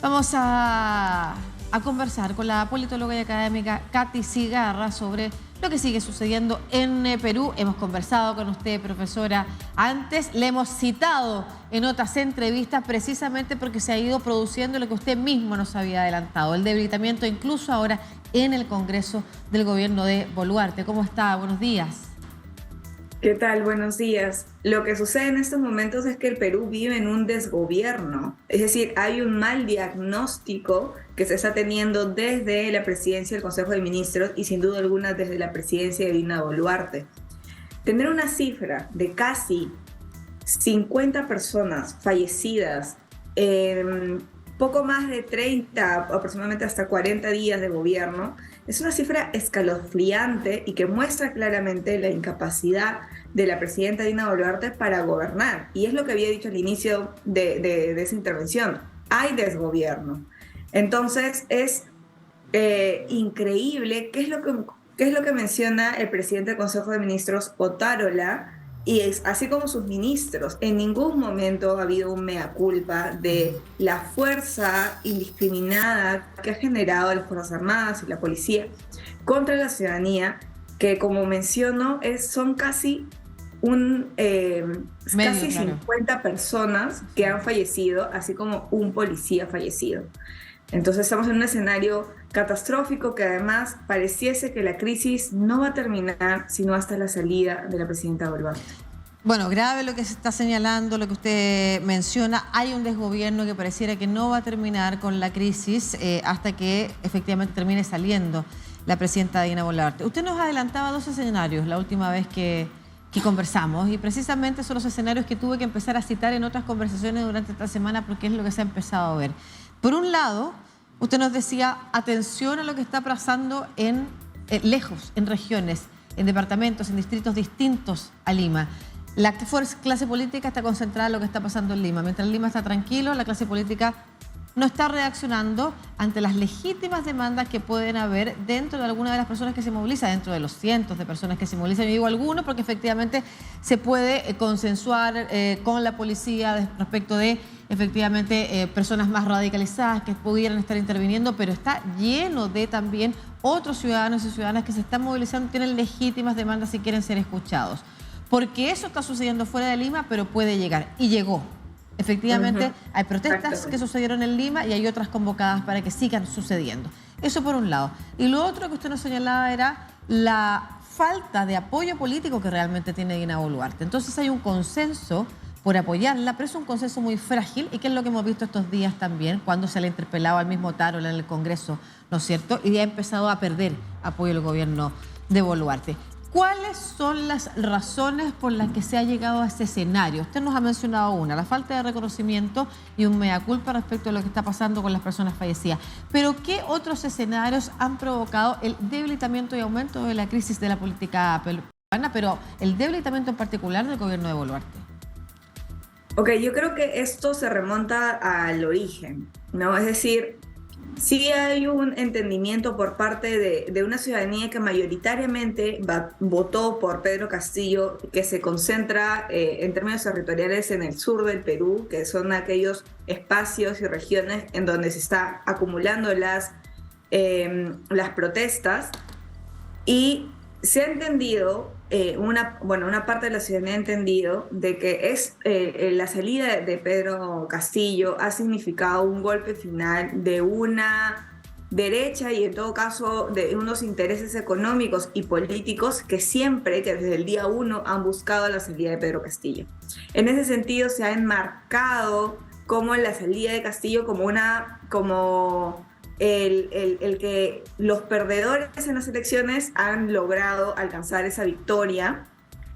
Vamos a conversar con la politóloga y académica Katy Segarra sobre lo que sigue sucediendo en Perú. Hemos conversado con usted, profesora, antes, le hemos citado en otras entrevistas precisamente porque se ha ido produciendo lo que usted mismo nos había adelantado, el debilitamiento incluso ahora en el Congreso del gobierno de Boluarte. ¿Cómo está? Buenos días. ¿Qué tal? Buenos días. Lo que sucede en estos momentos es que el Perú vive en un desgobierno, es decir, hay un mal diagnóstico que se está teniendo desde la presidencia del Consejo de Ministros y sin duda alguna desde la presidencia de Dina Boluarte. Tener una cifra de casi 50 personas fallecidas en poco más de 30, aproximadamente hasta 40 días de gobierno, es una cifra escalofriante y que muestra claramente la incapacidad de la presidenta Dina Boluarte para gobernar. Y es lo que había dicho al inicio de esa intervención. Hay desgobierno. Entonces es increíble qué es lo que menciona el presidente del Consejo de Ministros, Otárola, y es así como sus ministros. En ningún momento ha habido un mea culpa de la fuerza indiscriminada que ha generado las Fuerzas Armadas y la policía contra la ciudadanía, que como menciono son casi Medio, casi claro. 50 personas que han fallecido, así como un policía fallecido. Entonces estamos en un escenario catastrófico que además pareciese que la crisis no va a terminar sino hasta la salida de la presidenta Boluarte. Bueno, grave lo que se está señalando, lo que usted menciona. Hay un desgobierno que pareciera que no va a terminar con la crisis hasta que efectivamente termine saliendo la presidenta Dina Boluarte. Usted nos adelantaba dos escenarios la última vez que conversamos y precisamente son los escenarios que tuve que empezar a citar en otras conversaciones durante esta semana porque es lo que se ha empezado a ver. Por un lado, usted nos decía, atención a lo que está pasando lejos, en regiones, en departamentos, en distritos distintos a Lima. La clase política está concentrada en lo que está pasando en Lima. Mientras Lima está tranquilo, la clase política no está reaccionando ante las legítimas demandas que pueden haber dentro de alguna de las personas que se movilizan, dentro de los cientos de personas que se movilizan. Yo digo algunos porque efectivamente se puede consensuar con la policía respecto de efectivamente personas más radicalizadas que pudieran estar interviniendo, pero está lleno de también otros ciudadanos y ciudadanas que se están movilizando, tienen legítimas demandas y quieren ser escuchados. Porque eso está sucediendo fuera de Lima, pero puede llegar. Y llegó. Efectivamente, hay protestas que sucedieron en Lima y hay otras convocadas para que sigan sucediendo. Eso por un lado. Y lo otro que usted nos señalaba era la falta de apoyo político que realmente tiene Dina Boluarte. Entonces hay un consenso por apoyarla, pero es un consenso muy frágil y que es lo que hemos visto estos días también cuando se le interpelaba al mismo Otárola en el Congreso, ¿no es cierto? Y ha empezado a perder apoyo del gobierno de Boluarte. ¿Cuáles son las razones por las que se ha llegado a este escenario? Usted nos ha mencionado una, la falta de reconocimiento y un mea culpa respecto a lo que está pasando con las personas fallecidas. Pero ¿qué otros escenarios han provocado el debilitamiento y aumento de la crisis de la política peruana, pero el debilitamiento en particular del gobierno de Boluarte? Ok, yo creo que esto se remonta al origen, ¿no? Es decir, sí hay un entendimiento por parte de una ciudadanía que mayoritariamente votó por Pedro Castillo, que se concentra en términos territoriales en el sur del Perú, que son aquellos espacios y regiones en donde se está acumulando las protestas. Y se ha entendido, una parte de la ciudadanía ha entendido de que la salida de Pedro Castillo ha significado un golpe final de una derecha y en todo caso de unos intereses económicos y políticos que siempre, que desde el día uno han buscado la salida de Pedro Castillo. En ese sentido se ha enmarcado como la salida de Castillo como el que los perdedores en las elecciones han logrado alcanzar esa victoria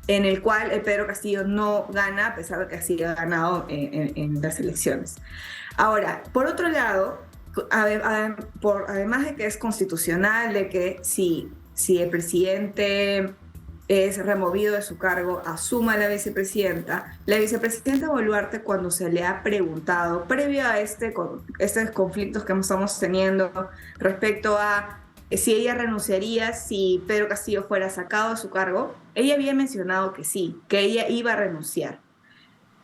en el cual el Pedro Castillo no gana a pesar de que así ha ganado en las elecciones. Ahora, por otro lado, además de que es constitucional, de que si el presidente es removido de su cargo, asuma la vicepresidenta Boluarte, cuando se le ha preguntado, previo a estos conflictos que estamos teniendo respecto a si ella renunciaría si Pedro Castillo fuera sacado de su cargo, ella había mencionado que sí, que ella iba a renunciar.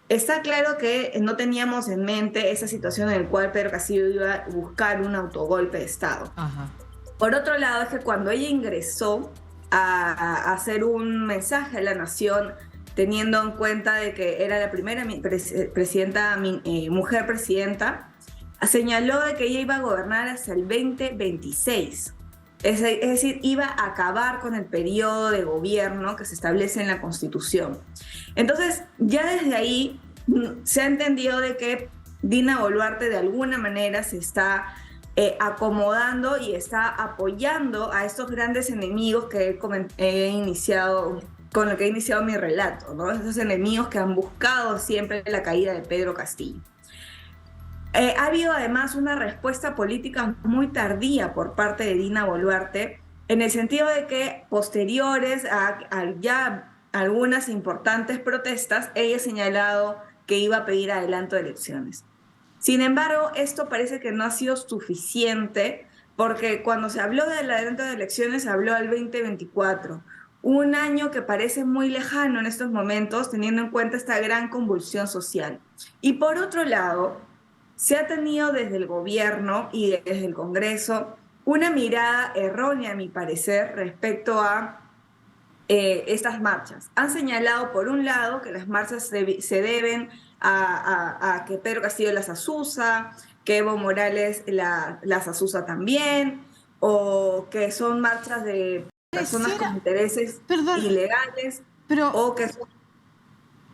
Está claro que no teníamos en mente esa situación en la cual Pedro Castillo iba a buscar un autogolpe de Estado. Ajá. Por otro lado, es que cuando ella ingresó a hacer un mensaje a la nación, teniendo en cuenta de que era la primera presidenta, mujer presidenta, señaló de que ella iba a gobernar hasta el 2026. Es decir, iba a acabar con el periodo de gobierno que se establece en la Constitución. Entonces, ya desde ahí se ha entendido de que Dina Boluarte de alguna manera se está acomodando y está apoyando a estos grandes enemigos que he iniciado, con lo que he iniciado mi relato, ¿no? Esos enemigos que han buscado siempre la caída de Pedro Castillo. Ha habido además una respuesta política muy tardía por parte de Dina Boluarte, en el sentido de que posteriores a ya algunas importantes protestas, ella ha señalado que iba a pedir adelanto de elecciones. Sin embargo, esto parece que no ha sido suficiente, porque cuando se habló del adelanto de elecciones, se habló al 2024, un año que parece muy lejano en estos momentos, teniendo en cuenta esta gran convulsión social. Y por otro lado, se ha tenido desde el gobierno y desde el Congreso una mirada errónea, a mi parecer, respecto a estas marchas. Han señalado, por un lado, que las marchas se deben a que Pedro Castillo las asusa, que Evo Morales las asusa también, o que son marchas de personas con intereses ilegales, pero o que son...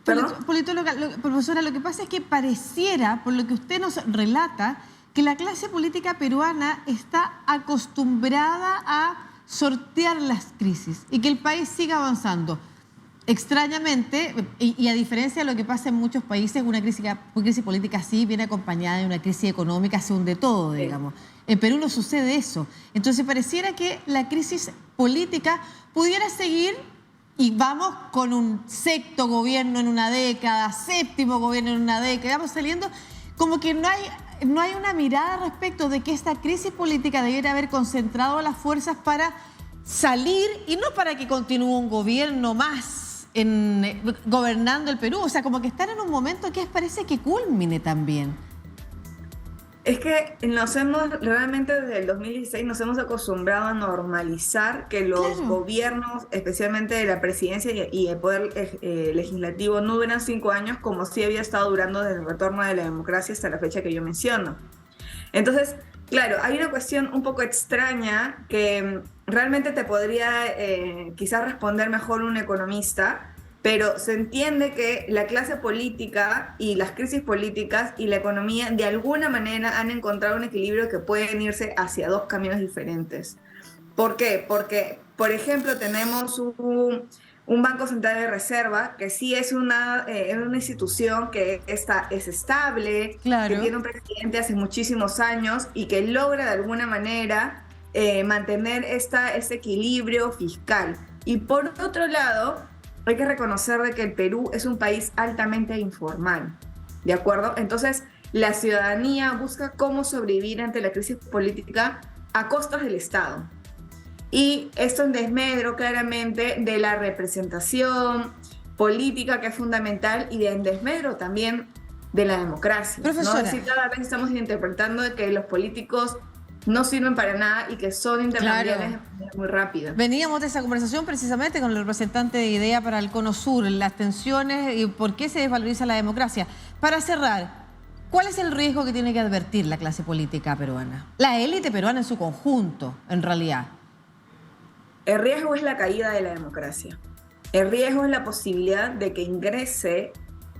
¿Perdón? Politóloga, profesora, lo que pasa es que pareciera, por lo que usted nos relata, que la clase política peruana está acostumbrada a sortear las crisis y que el país siga avanzando. Extrañamente, y a diferencia de lo que pasa en muchos países, una crisis política así viene acompañada de una crisis económica, se hunde todo, digamos. En Perú no sucede eso. Entonces pareciera que la crisis política pudiera seguir y vamos con un sexto gobierno en una década, séptimo gobierno en una década, vamos saliendo como que no hay una mirada respecto de que esta crisis política debiera haber concentrado las fuerzas para salir y no para que continúe un gobierno más gobernando el Perú. O sea, como que están en un momento que parece que culmine también. Es que realmente desde el 2016 nos hemos acostumbrado a normalizar que los gobiernos, especialmente de la presidencia y el poder legislativo, no duran 5 años como sí había estado durando desde el retorno de la democracia hasta la fecha que yo menciono. Entonces, claro, hay una cuestión un poco extraña que realmente te podría quizás responder mejor un economista, pero se entiende que la clase política y las crisis políticas y la economía de alguna manera han encontrado un equilibrio que pueden irse hacia dos caminos diferentes. ¿Por qué? Porque, por ejemplo, tenemos un Banco Central de Reserva que sí es una institución que es estable, claro, que tiene un presidente hace muchísimos años y que logra de alguna manera mantener este equilibrio fiscal. Y por otro lado, hay que reconocer de que el Perú es un país altamente informal, ¿de acuerdo? Entonces, la ciudadanía busca cómo sobrevivir ante la crisis política a costas del Estado. Y esto en desmedro claramente de la representación política, que es fundamental, y en desmedro también de la democracia. Profesora. ¿No? Es decir, cada vez estamos interpretando de que los políticos no sirven para nada y que son intercambiables muy rápido. Veníamos de esa conversación precisamente con el representante de IDEA para el Cono Sur, las tensiones y por qué se desvaloriza la democracia. Para cerrar, ¿cuál es el riesgo que tiene que advertir la clase política peruana? La élite peruana en su conjunto, en realidad. El riesgo es la caída de la democracia. El riesgo es la posibilidad de que ingrese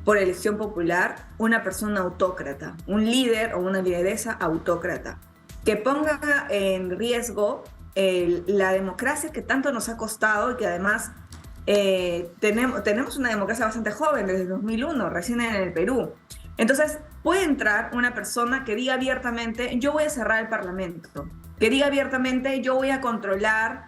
por elección popular una persona autócrata, un líder o una lideresa autócrata, que ponga en riesgo la democracia que tanto nos ha costado y que además tenemos una democracia bastante joven, desde el 2001, recién en el Perú. Entonces, puede entrar una persona que diga abiertamente, yo voy a cerrar el Parlamento, que diga abiertamente, yo voy a controlar,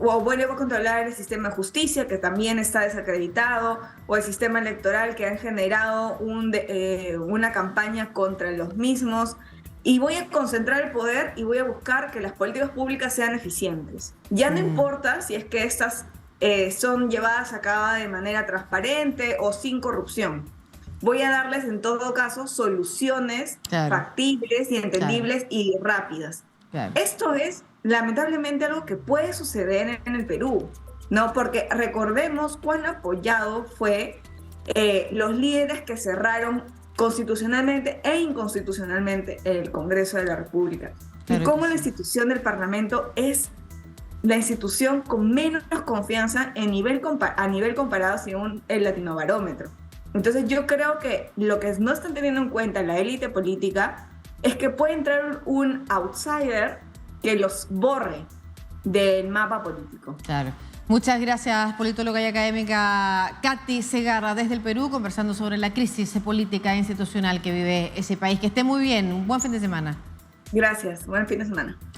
o voy a controlar el sistema de justicia, que también está desacreditado, o el sistema electoral, que han generado una campaña contra los mismos. Y voy a concentrar el poder y voy a buscar que las políticas públicas sean eficientes. Ya no importa si es que estas son llevadas a cabo de manera transparente o sin corrupción. Voy a darles en todo caso soluciones factibles y entendibles y rápidas. Esto es lamentablemente algo que puede suceder en el Perú, ¿no? Porque recordemos cuán apoyado fue los líderes que cerraron constitucionalmente e inconstitucionalmente el Congreso de la República. Y cómo la institución del Parlamento es la institución con menos confianza a nivel comparado según el Latinobarómetro. Entonces yo creo que lo que no están teniendo en cuenta la élite política es que puede entrar un outsider que los borre del mapa político. Claro. Muchas gracias, politóloga y académica Katy Segarra, desde el Perú, conversando sobre la crisis política e institucional que vive ese país. Que esté muy bien. Un buen fin de semana. Gracias. Buen fin de semana.